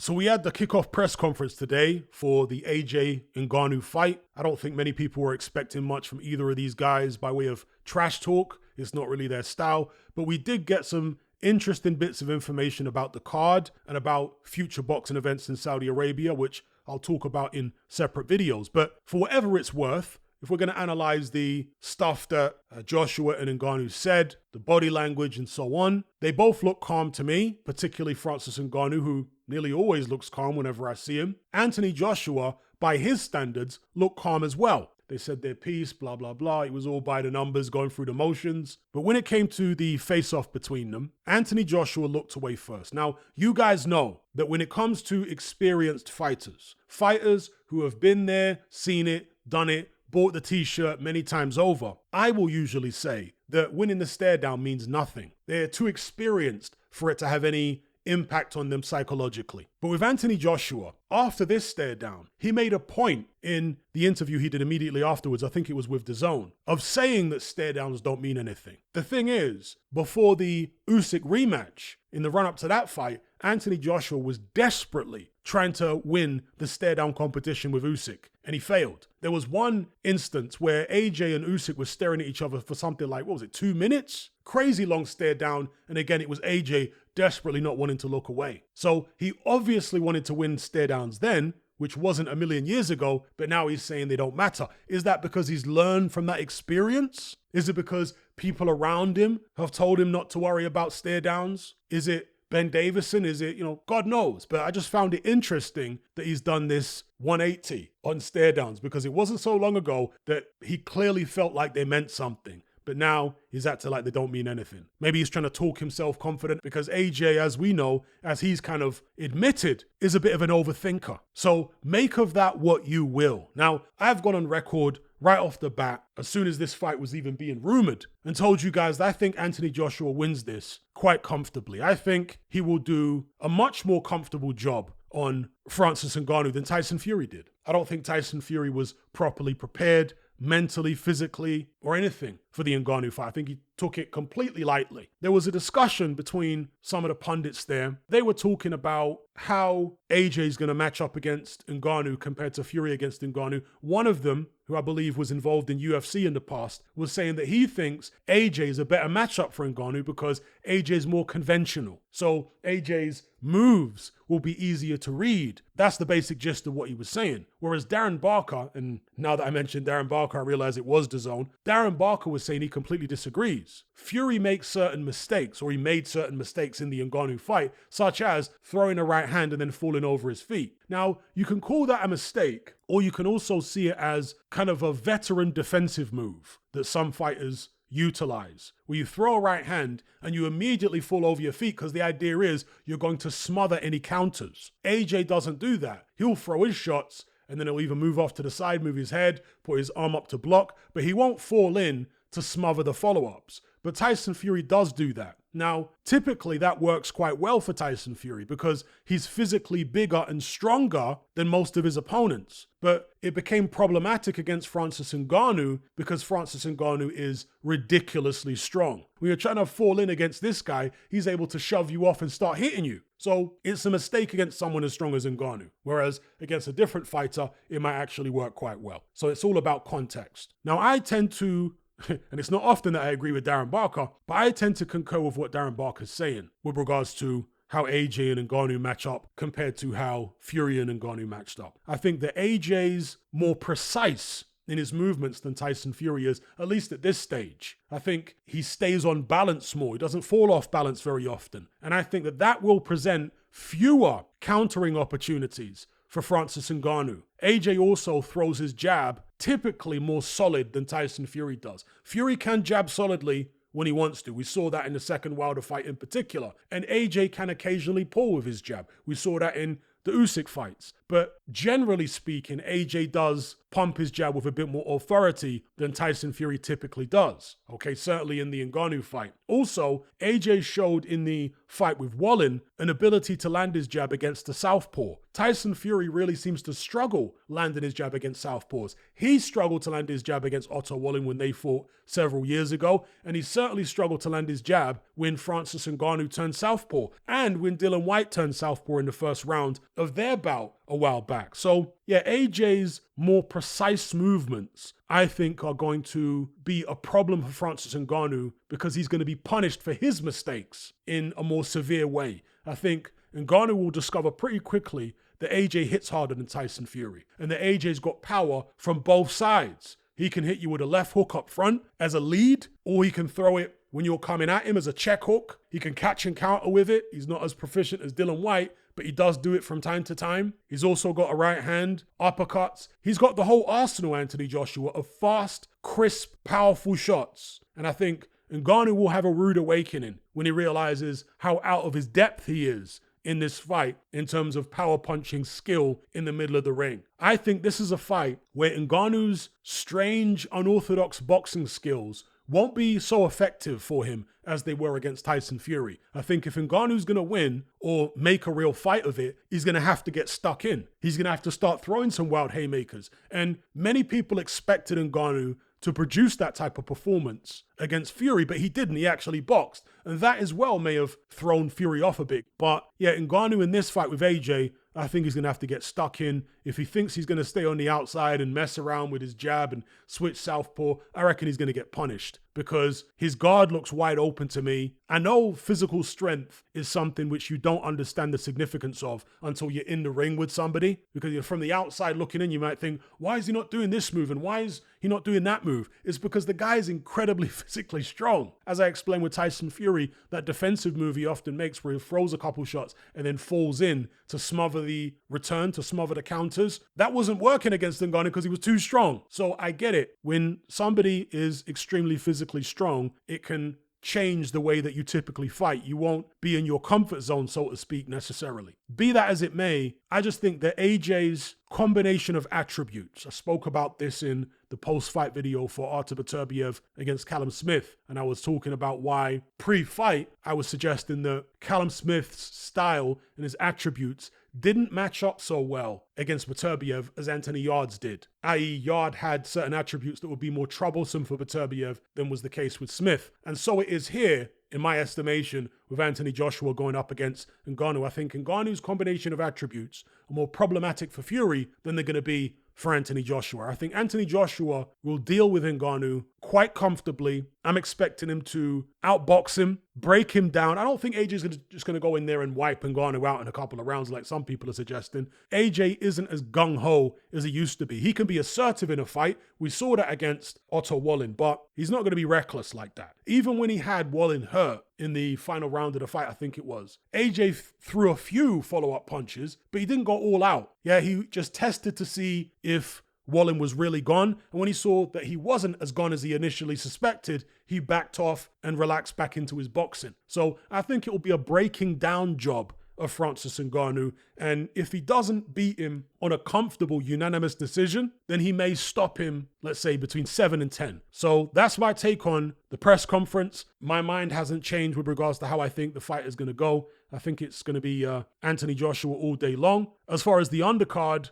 So we had the kickoff press conference today for the AJ Ngannou fight. I don't think many people were expecting much from either of these guys by way of trash talk. It's not really their style, but we did get some interesting bits of information about the card and about future boxing events in Saudi Arabia, which I'll talk about in separate videos. But for whatever it's worth, if we're going to analyze the stuff that Joshua and Ngannou said, the body language and so on, they both look calm to me, particularly Francis Ngannou, who nearly always looks calm whenever I see him. Anthony Joshua, by his standards, looked calm as well. They said their piece, blah, blah, blah. It was all by the numbers, going through the motions. But when it came to the face-off between them, Anthony Joshua looked away first. Now, you guys know that when it comes to experienced fighters who have been there, seen it, done it, bought the t-shirt many times over, I will usually say that winning the stare down means nothing. They're too experienced for it to have any impact on them psychologically. But with Anthony Joshua, after this stare down, he made a point in the interview he did immediately afterwards, I think it was with DAZN, of saying that stare downs don't mean anything. The thing is, before the Usyk rematch, in the run-up to that fight, Anthony Joshua was desperately trying to win the stare down competition with Usyk, and he failed. There was one instance where AJ and Usyk were staring at each other for something like, 2 minutes? Crazy long stare down, and again, it was AJ desperately not wanting to look away. So he obviously wanted to win stare downs then, which wasn't a million years ago, but now he's saying they don't matter. Is that because he's learned from that experience? Is it because people around him have told him not to worry about stare downs? Is it Ben Davison? Is it, God knows. But I just found it interesting that he's done this 180 on stare downs, because it wasn't so long ago that he clearly felt like they meant something. But now he's acting like they don't mean anything. Maybe he's trying to talk himself confident, because AJ, as we know, as he's kind of admitted, is a bit of an overthinker. So make of that what you will. Now, I've gone on record right off the bat, as soon as this fight was even being rumored, and told you guys that I think Anthony Joshua wins this quite comfortably. I think he will do a much more comfortable job on Francis Ngannou than Tyson Fury did. I don't think Tyson Fury was properly prepared mentally, physically, or anything for the Ngannou fight. I think he took it completely lightly. There was a discussion between some of the pundits there. They were talking about how AJ is going to match up against Ngannou compared to Fury against Ngannou. One of them, who I believe was involved in UFC in the past, was saying that he thinks AJ is a better matchup for Ngannou because AJ is more conventional. So AJ's moves will be easier to read. That's the basic gist of what he was saying. Whereas Darren Barker, and now that I mentioned Darren Barker, I realize it was DAZN, Darren Barker was saying he completely disagrees. Fury makes certain mistakes, or he made certain mistakes in the Ngannou fight, such as throwing a right hand and then falling over his feet. Now, you can call that a mistake, or you can also see it as kind of a veteran defensive move that some fighters utilize, where you throw a right hand and you immediately fall over your feet because the idea is you're going to smother any counters. AJ doesn't do that. He'll throw his shots and then he'll either move off to the side, move his head, put his arm up to block, but he won't fall in to smother the follow-ups. But Tyson Fury does do that. Now, typically that works quite well for Tyson Fury because he's physically bigger and stronger than most of his opponents. But it became problematic against Francis Ngannou because Francis Ngannou is ridiculously strong. When you're trying to fall in against this guy, he's able to shove you off and start hitting you. So it's a mistake against someone as strong as Ngannou. Whereas against a different fighter, it might actually work quite well. So it's all about context. Now, I tend to, and it's not often that I agree with Darren Barker, but I tend to concur with what Darren Barker's saying with regards to how AJ and Ngannou match up compared to how Fury and Ngannou matched up. I think that AJ's more precise in his movements than Tyson Fury is, at least at this stage. I think he stays on balance more. He doesn't fall off balance very often. And I think that that will present fewer countering opportunities for Francis Ngannou. AJ also throws his jab typically more solid than Tyson Fury does. Fury can jab solidly when he wants to. We saw that in the second Wilder fight in particular. And AJ can occasionally pull with his jab. We saw that in the Usyk fights. But generally speaking, AJ does pump his jab with a bit more authority than Tyson Fury typically does. Okay, certainly in the Ngannou fight. Also, AJ showed in the fight with Wallin an ability to land his jab against the southpaw. Tyson Fury really seems to struggle landing his jab against southpaws. He struggled to land his jab against Otto Wallin when they fought several years ago, and he certainly struggled to land his jab when Francis Ngannou turned southpaw, and when Dylan White turned southpaw in the first round of their bout a while back. So yeah, AJ's more precise movements, I think, are going to be a problem for Francis Ngannou because he's going to be punished for his mistakes in a more severe way. I think Ngannou will discover pretty quickly that AJ hits harder than Tyson Fury, and that AJ's got power from both sides. He can hit you with a left hook up front as a lead, or he can throw it when you're coming at him as a check hook. He can catch and counter with it. He's not as proficient as Dylan White, but he does do it from time to time. He's also got a right hand, uppercuts. He's got the whole arsenal, Anthony Joshua, of fast, crisp, powerful shots. And I think Ngannou will have a rude awakening when he realizes how out of his depth he is in this fight in terms of power punching skill in the middle of the ring. I think this is a fight where Ngannou's strange, unorthodox boxing skills won't be so effective for him as they were against Tyson Fury. I think if Ngannou's going to win or make a real fight of it, he's going to have to get stuck in. He's going to have to start throwing some wild haymakers. And many people expected Ngannou to produce that type of performance against Fury, but he didn't. He actually boxed. And that as well may have thrown Fury off a bit. But yeah, Ngannou in this fight with AJ, I think he's going to have to get stuck in. If he thinks he's going to stay on the outside and mess around with his jab and switch southpaw, I reckon he's going to get punished because his guard looks wide open to me. I know physical strength is something which you don't understand the significance of until you're in the ring with somebody, because you're from the outside looking in, you might think, why is he not doing this move and why is he not doing that move? It's because the guy is incredibly physically strong. As I explained with Tyson Fury, that defensive move he often makes where he throws a couple shots and then falls in to smother the return, to smother the counters, that wasn't working against Ngannou because he was too strong. So I get it. When somebody is extremely physically strong, it can change the way that you typically fight. You won't be in your comfort zone, so to speak, necessarily. Be that as it may, I just think that AJ's combination of attributes, I spoke about this in the post-fight video for Artur Beterbiev against Callum Smith, and I was talking about why pre-fight I was suggesting that Callum Smith's style and his attributes didn't match up so well against Beterbiev as Anthony Yarde's did. I.e., Yarde had certain attributes that would be more troublesome for Beterbiev than was the case with Smith. And so it is here, in my estimation, with Anthony Joshua going up against Ngannou. I think Ngannou's combination of attributes are more problematic for Fury than they're going to be for Anthony Joshua. I think Anthony Joshua will deal with Ngannou quite comfortably. I'm expecting him to outbox him, break him down. I don't think AJ's just going to go in there and wipe Ngannou out in a couple of rounds like some people are suggesting. AJ isn't as gung-ho as he used to be. He can be assertive in a fight. We saw that against Otto Wallin, but he's not going to be reckless like that. Even when he had Wallin hurt in the final round of the fight, I think it was, AJ threw a few follow-up punches, but he didn't go all out. Yeah, he just tested to see if Wallin was really gone, and when he saw that he wasn't as gone as he initially suspected, he backed off and relaxed back into his boxing. So I think it will be a breaking down job of Francis Ngannou, and if he doesn't beat him on a comfortable unanimous decision, then he may stop him, let's say, between 7 and 10. So that's my take on the press conference. My mind hasn't changed with regards to how I think the fight is going to go. I think it's going to be Anthony Joshua all day long. As far as the undercard,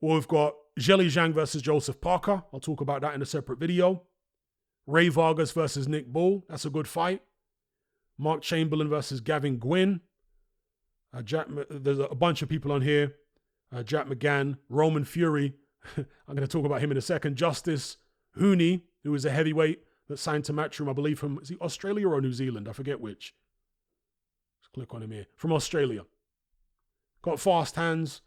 well, we've got Zheli Zhang versus Joseph Parker. I'll talk about that in a separate video. Ray Vargas versus Nick Bull. That's a good fight. Mark Chamberlain versus Gavin Gwynn. There's a bunch of people on here. Jack McGann, Roman Fury. I'm going to talk about him in a second. Justice Hooney, who is a heavyweight that signed to Matchroom, I believe, from, is he Australia or New Zealand? I forget which. Let's click on him here. From Australia. Got fast hands.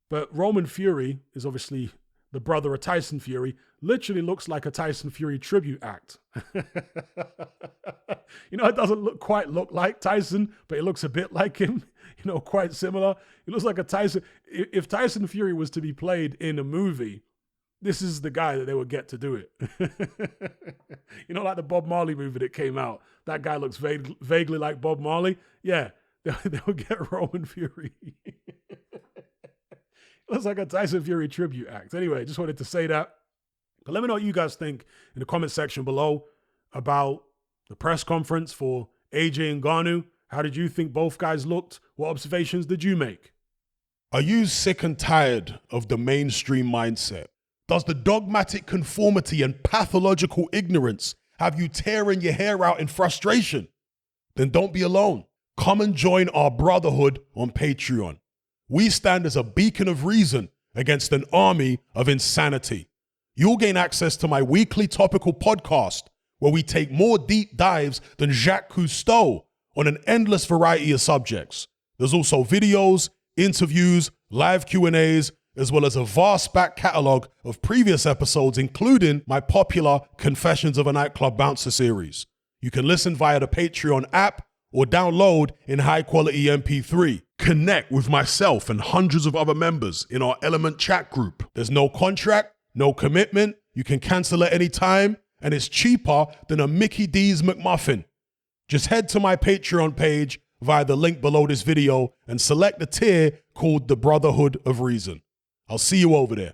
But Roman Fury is obviously the brother of Tyson Fury. Literally looks like a Tyson Fury tribute act. You know, it doesn't quite look like Tyson, but it looks a bit like him. You know, quite similar. It looks like a Tyson. If Tyson Fury was to be played in a movie, this is the guy that they would get to do it. You know, like the Bob Marley movie that came out. That guy looks vaguely like Bob Marley. Yeah, they would get Roman Fury. Looks like a Tyson Fury tribute act. Anyway, just wanted to say that. But let me know what you guys think in the comment section below about the press conference for AJ and Ngannou. How did you think both guys looked? What observations did you make? Are you sick and tired of the mainstream mindset? Does the dogmatic conformity and pathological ignorance have you tearing your hair out in frustration? Then don't be alone. Come and join our brotherhood on Patreon. We stand as a beacon of reason against an army of insanity. You'll gain access to my weekly topical podcast where we take more deep dives than Jacques Cousteau on an endless variety of subjects. There's also videos, interviews, live Q&As, as well as a vast back catalogue of previous episodes, including my popular Confessions of a Nightclub Bouncer series. You can listen via the Patreon app or download in high-quality MP3. Connect with myself and hundreds of other members in our Element chat group. There's no contract, no commitment, you can cancel at any time, and it's cheaper than a Mickey D's McMuffin. Just head to my Patreon page via the link below this video and select the tier called the Brotherhood of Reason. I'll see you over there.